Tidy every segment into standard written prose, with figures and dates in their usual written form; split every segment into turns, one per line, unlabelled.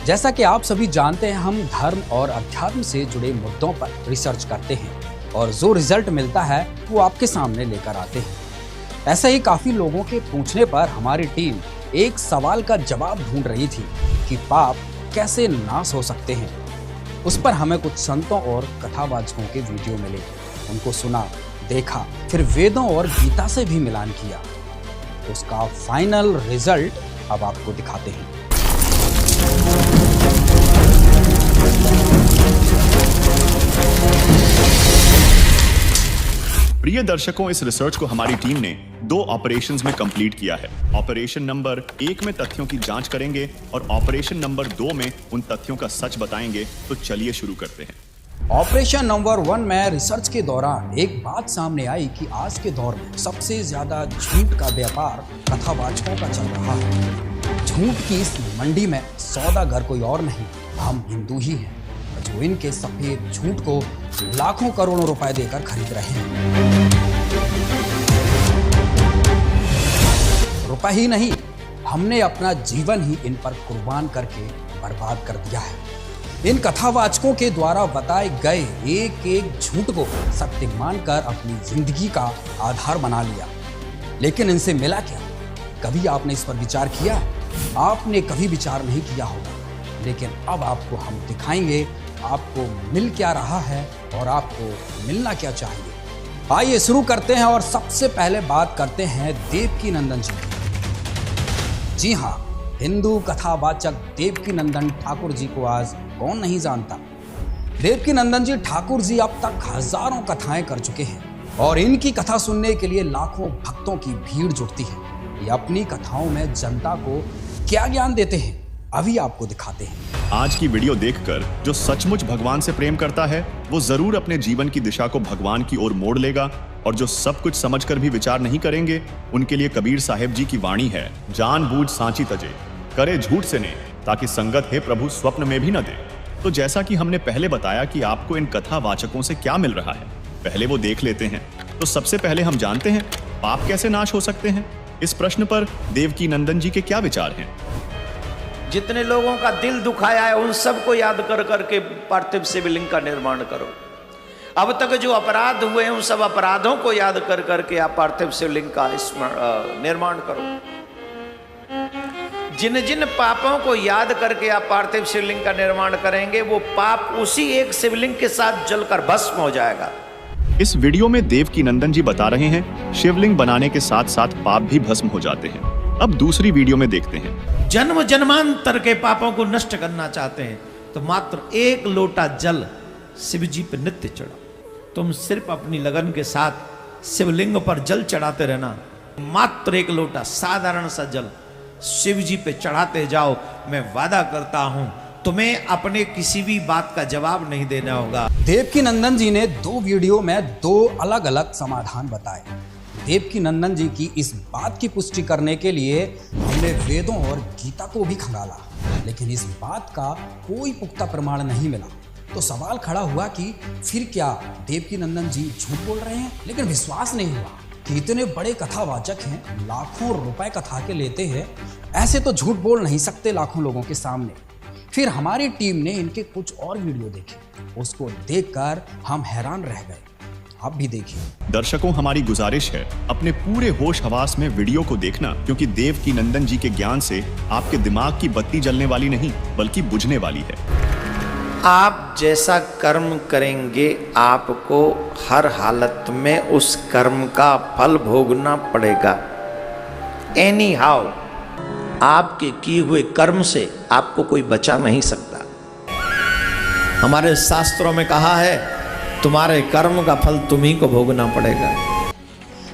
जैसा कि आप सभी जानते हैं, हम धर्म और अध्यात्म से जुड़े मुद्दों पर रिसर्च करते हैं और जो रिजल्ट मिलता है वो आपके सामने लेकर आते हैं। ऐसे ही काफी लोगों के पूछने पर हमारी टीम एक सवाल का जवाब ढूंढ रही थी कि पाप कैसे नाश हो सकते हैं। उस पर हमें कुछ संतों और कथावाचकों के वीडियो मिले, उनको सुना, देखा, फिर वेदों और गीता से भी मिलान किया। उसका फाइनल रिजल्ट अब आपको दिखाते हैं।
प्रिय दर्शकों, इस रिसर्च को हमारी टीम ने 2 ऑपरेशंस में कंप्लीट किया है। ऑपरेशन नंबर 1 में तथ्यों की जांच करेंगे और ऑपरेशन नंबर 2 में उन तथ्यों का सच बताएंगे। तो चलिए शुरू करते हैं।
ऑपरेशन नंबर 1 में रिसर्च के दौरान एक बात सामने आई कि आज के दौर में सबसे ज्यादा झूठ का व्यापार कथावाचकों का चल रहा है। झूठ की इस मंडी में सौदागर कोई और नहीं, हम हिंदू ही हैं, जो इनके सफेद झूठ को लाखों करोड़ों रुपए देकर खरीद रहे हैं। रुपए ही नहीं, हमने अपना जीवन ही इन पर कुर्बान करके बर्बाद कर दिया है। इन कथावाचकों के द्वारा बताए गए एक एक झूठ को सत्य मानकर अपनी जिंदगी का आधार बना लिया। लेकिन इनसे मिला क्या? कभी आपने इस पर विचार किया? आपने कभी विचार नहीं किया होगा, लेकिन अब आपको हम दिखाएंगे आपको मिल क्या रहा है और आपको मिलना क्या चाहिए। आइए शुरू करते हैं और सबसे पहले बात करते हैं देवकीनंदन जी की। जी हाँ, हिंदू कथावाचक देवकीनंदन ठाकुर जी को आज कौन नहीं जानता। देवकीनंदन जी ठाकुर जी अब तक हजारों कथाएं कर चुके हैं और इनकी कथा सुनने के लिए लाखों भक्तों की भीड़ जुटती है। ये अपनी कथाओं में जनता को क्या ज्ञान देते हैं, अभी आपको दिखाते हैं।
आज की वीडियो देखकर जो सचमुच भगवान से प्रेम करता है वो जरूर अपने जीवन की दिशा को भगवान की ओर मोड़ लेगा, और जो सब कुछ समझकर भी विचार नहीं करेंगे उनके लिए कबीर साहिब जी की वाणी है, जानबूझ सांची तजे, करे झूठ से ने, ताकि संगत है प्रभु स्वप्न में भी न दे। तो जैसा कि हमने पहले बताया कि आपको इन कथावाचकों से क्या मिल रहा है, पहले वो देख लेते हैं। तो सबसे पहले हम जानते हैं पाप कैसे नाश हो सकते हैं। इस प्रश्न पर देवकीनंदन जी के क्या विचार हैं?
जितने लोगों का दिल दुखाया है उन सबको याद कर करके पार्थिव शिवलिंग का निर्माण करो। अब तक जो अपराध हुए हैं उन सब अपराधों को याद कर करके आप पार्थिव शिवलिंग का निर्माण करो। जिन जिन पापों को याद करके आप पार्थिव शिवलिंग का निर्माण करेंगे वो पाप उसी एक शिवलिंग के साथ जलकर भस्म हो जाएगा।
इस वीडियो में देवकीनंदन जी बता रहे हैं शिवलिंग बनाने के साथ साथ पाप भी भस्म हो जाते हैं। अब दूसरी वीडियो में देखते हैं।
जन्म जन्मांतर के पापों को नष्ट करना चाहते हैं तो मात्र 1 लोटा जल शिव जी पे नित्य चढ़ाओ। तुम सिर्फ अपनी लगन के साथ शिवलिंग पर जल चढ़ाते रहना। मात्र 1 लोटा साधारण सा जल शिव जी पे चढ़ाते जाओ। मैं वादा करता हूं तुम्हें अपने किसी भी बात का जवाब नहीं देना होगा।
देवकीनंदन जी ने 2 वीडियो में 2 अलग अलग समाधान बताए। देवकीनंदन जी की इस बात की पुष्टि करने के लिए हमने वेदों और गीता को भी खंगाला, लेकिन इस बात का कोई पुख्ता प्रमाण नहीं मिला। तो सवाल खड़ा हुआ कि फिर क्या देवकीनंदन जी झूठ बोल रहे हैं? लेकिन विश्वास नहीं हुआ कि इतने बड़े कथावाचक हैं, लाखों रुपए कथा के लेते हैं, ऐसे तो झूठ बोल नहीं सकते लाखों लोगों के सामने। फिर हमारी टीम ने इनके कुछ और वीडियो देखे, उसको देखकर हम हैरान रह गए। आप भी देखिए।
दर्शकों, हमारी गुजारिश है अपने पूरे होश हवास में वीडियो को देखना, क्योंकि देवकीनंदन जी के ज्ञान से आपके दिमाग की बत्ती जलने वाली नहीं बल्कि बुझने वाली है।
आप जैसा कर्म करेंगे आपको हर हालत में उस कर्म का फल भोगना पड़ेगा। एनी हाउ आपके किए हुए कर्म से आपको कोई बचा नहीं सकता। हमारे शास्त्रों में कहा है तुम्हारे कर्म का फल तुम्ही को भोगना पड़ेगा।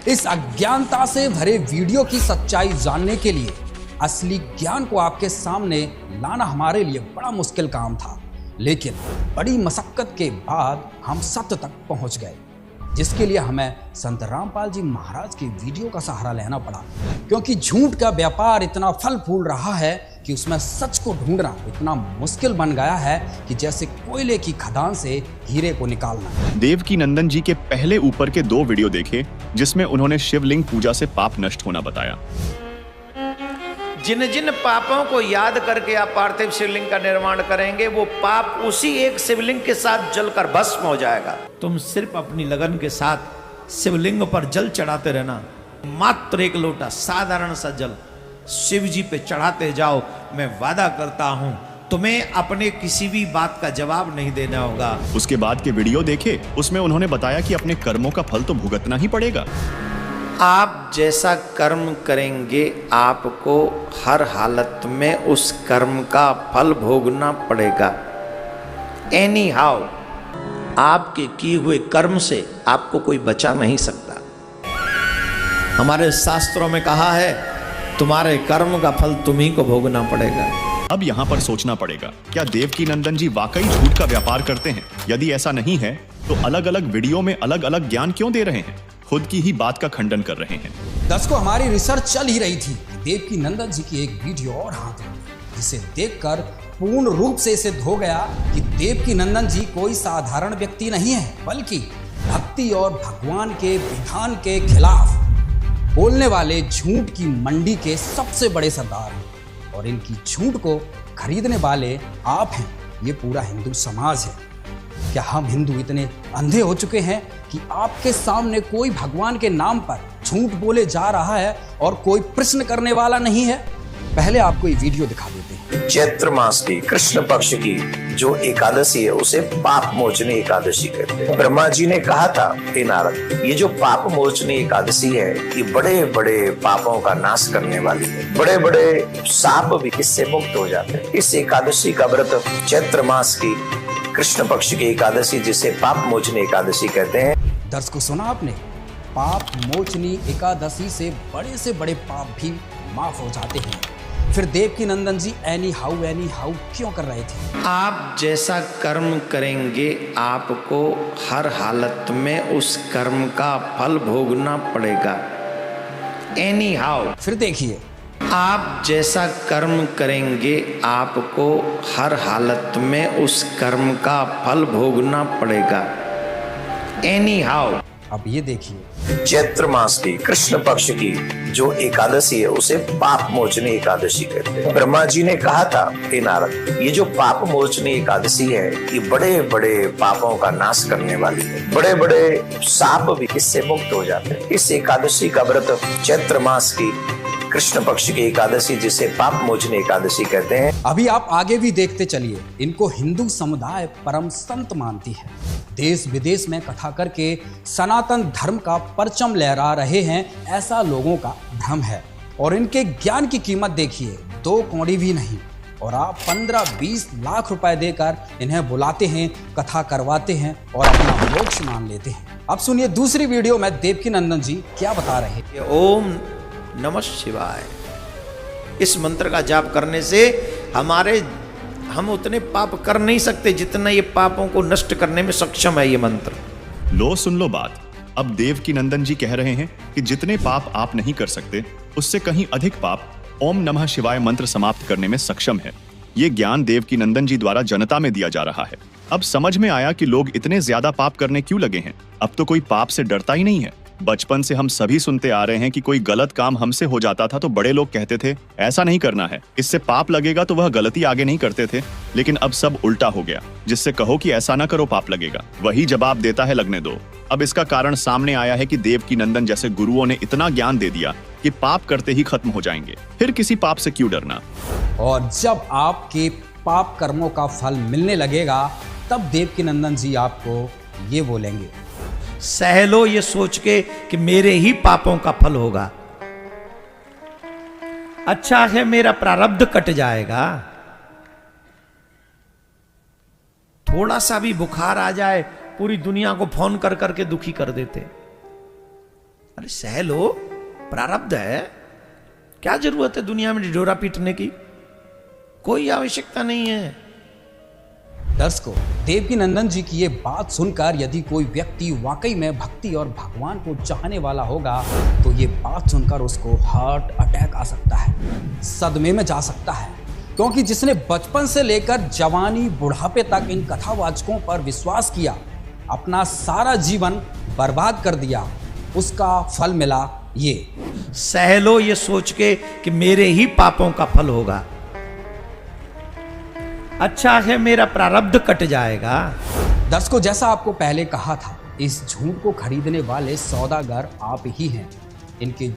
इस अज्ञानता से भरे वीडियो की सच्चाई जानने के लिए असली ज्ञान को आपके सामने लाना हमारे लिए बड़ा मुश्किल काम था, लेकिन बड़ी मशक्कत के बाद हम सत्य तक पहुंच गए, जिसके लिए हमें संत रामपाल जी महाराज के वीडियो का सहारा लेना पड़ा। क्योंकि झूठ का व्यापार इतना फल फूल रहा है कि उसमें सच को ढूंढना इतना मुश्किल बन गया है कि जैसे कोयले की खदान से हीरे को निकालना।
देवकीनंदन जी के पहले ऊपर के 2 वीडियो देखे जिसमें उन्होंने शिवलिंग पूजा से पाप नष्ट होना बताया।
जिन जिन पापों को याद करके आप पार्थिव शिवलिंग का निर्माण करेंगे, वो पाप उसी एक शिवलिंग के साथ जलकर भस्म हो जाएगा। तुम सिर्फ अपनी लगन के साथ शिवलिंग पर जल चढ़ाते रहना। मात्र 1 लोटा साधारण सा जल शिव जी पे चढ़ाते जाओ। मैं वादा करता हूं तुम्हें अपने किसी भी बात का जवाब नहीं देना होगा।
उसके बाद के वीडियो देखे, उसमें उन्होंने बताया कि अपने कर्मों का फल तो भुगतना ही पड़ेगा।
आप जैसा कर्म करेंगे आपको हर हालत में उस कर्म का फल भोगना पड़ेगा। एनी हाउ, आपके किए हुए कर्म से आपको कोई बचा नहीं सकता। हमारे शास्त्रों में कहा है तुम्हारे कर्म का फल तुम्ही को भोगना पड़ेगा।
अब यहाँ पर सोचना पड़ेगा, क्या देवकी नंदन जी वाकई झूठ का व्यापार करते हैं? यदि ऐसा नहीं है तो अलग अलग वीडियो में अलग अलग ज्ञान क्यों दे रहे हैं? खुद की ही बात का खंडन कर रहे हैं।
दर्शकों, हमारी रिसर्च चल ही रही थी कि देवकी नंदन जी की एक वीडियो और हाथ लगी, जिसे देखकर पूर्ण रूप से सिद्ध हो गया कि देवकी नंदन जी कोई साधारण व्यक्ति नहीं है, बल्कि भक्ति और भगवान के विधान के खिलाफ बोलने वाले झूठ की मंडी के सबसे बड़े सरदार हैं। और इनकी झूठ को खरीदने वाले आप हैं, ये पूरा हिंदू समाज है। क्या हम हिंदू इतने अंधे हो चुके हैं कि आपके सामने कोई भगवान के नाम पर झूठ बोले जा रहा है और कोई प्रश्न करने वाला नहीं है? पहले आपको ये वीडियो दिखा देते हैं।
चैत्र मास की कृष्ण पक्ष की जो एकादशी है उसे पाप मोचनी एकादशी कहते हैं। ब्रह्मा जी ने कहा था, हे नारद, ये जो पाप मोचनी एकादशी है ये बड़े बड़े पापों का नाश करने वाली है। बड़े बड़े साप भी इससे मुक्त हो जाते हैं। इस एकादशी का व्रत चैत्र मास की कृष्ण पक्ष की एकादशी, जिसे पाप मोचनी एकादशी कहते हैं।
दर्शकों, सुना आपने? पाप मोचनी एकादशी से बड़े पाप भी माफ हो जाते हैं। फिर देवकी नंदन जी एनी हाउ क्यों कर रहे थे?
आप जैसा कर्म करेंगे आपको हर हालत में उस कर्म का फल भोगना पड़ेगा। एनी हाउ,
फिर देखिए,
आप जैसा कर्म करेंगे आपको हर हालत में उस कर्म का फल भोगना पड़ेगा। एनी हाउ,
अब ये देखिए,
चैत्र मास की कृष्ण पक्ष की जो एकादशी है उसे पाप मोचनी एकादशी कहते हैं। ब्रह्मा जी ने कहा था, हे नारद, ये जो पाप मोचनी एकादशी है ये बड़े बड़े पापों का नाश करने वाली है। बड़े बड़े साप भी इससे मुक्त हो जाते हैं। इस एकादशी का व्रत चैत्र मास की कृष्ण पक्ष की एकादशी, जिसे पाप मोचनी एकादशी कहते हैं।
अभी आप आगे भी देखते चलिए। इनको हिंदू समुदाय परम संत मानती है। देश विदेश में कथा करके सनातन धर्म का परचम लहरा रहे हैं, ऐसा लोगों का भ्रम है। और इनके ज्ञान की कीमत देखिए, 2 कौड़ी भी नहीं। और आप 15-20 लाख रुपए देकर इन्हें बुलाते हैं, कथा करवाते हैं और अपना मोक्ष मान लेते हैं। अब सुनिए दूसरी वीडियो में देवकी नंदन जी क्या बता रहे हैं।
ओम नमः शिवाय, इस मंत्र का जाप करने से हम उतने पाप कर नहीं सकते जितना ये पापों को नष्ट करने में सक्षम है ये मंत्र।
लो सुन लो बात। अब देवकी नंदन जी कह रहे हैं कि जितने पाप आप नहीं कर सकते उससे कहीं अधिक पाप ओम नमः शिवाय मंत्र समाप्त करने में सक्षम है। ये ज्ञान देवकी नंदन जी द्वारा जनता में दिया जा रहा है। अब समझ में आया कि लोग इतने ज्यादा पाप करने क्यों लगे हैं। अब तो कोई पाप से डरता ही नहीं है। बचपन से हम सभी सुनते आ रहे हैं कि कोई गलत काम हमसे हो जाता था तो बड़े लोग कहते थे ऐसा नहीं करना है, इससे पाप लगेगा, तो वह गलती आगे नहीं करते थे। लेकिन अब सब उल्टा हो गया, जिससे कहो कि ऐसा ना करो पाप लगेगा, वही जवाब देता है लगने दो। अब इसका कारण सामने आया है कि देवकी नंदन जैसे गुरुओं ने इतना ज्ञान दे दिया कि पाप करते ही खत्म हो जाएंगे, फिर किसी पाप से क्यों डरना।
और जब आपके पाप कर्मों का फल मिलने लगेगा तब देवकी नंदन जी आपको ये बोलेंगे,
सह लो ये सोच के कि मेरे ही पापों का फल होगा। अच्छा है मेरा प्रारब्ध कट जाएगा। थोड़ा सा भी बुखार आ जाए पूरी दुनिया को फोन कर करके दुखी कर देते। अरे सह लो, प्रारब्ध है, क्या जरूरत है दुनिया में ढिढोरा पीटने की, कोई आवश्यकता नहीं है।
दर्शकों, देवकी नंदन जी की ये बात सुनकर यदि कोई व्यक्ति वाकई में भक्ति और भगवान को चाहने वाला होगा तो ये बात सुनकर उसको हार्ट अटैक आ सकता है, सदमे में जा सकता है। क्योंकि जिसने बचपन से लेकर जवानी बुढ़ापे तक इन कथावाचकों पर विश्वास किया, अपना सारा जीवन बर्बाद कर दिया, उसका फल मिला ये
सह लो ये सोच के कि मेरे ही पापों का फल होगा, अच्छा है मेरा प्रारब्ध कट जाएगा।
दर्शकों, जैसा आपको पहले कहा था, इस झूठ को खरीदने वाले सौदागर आप ही हैं। इनके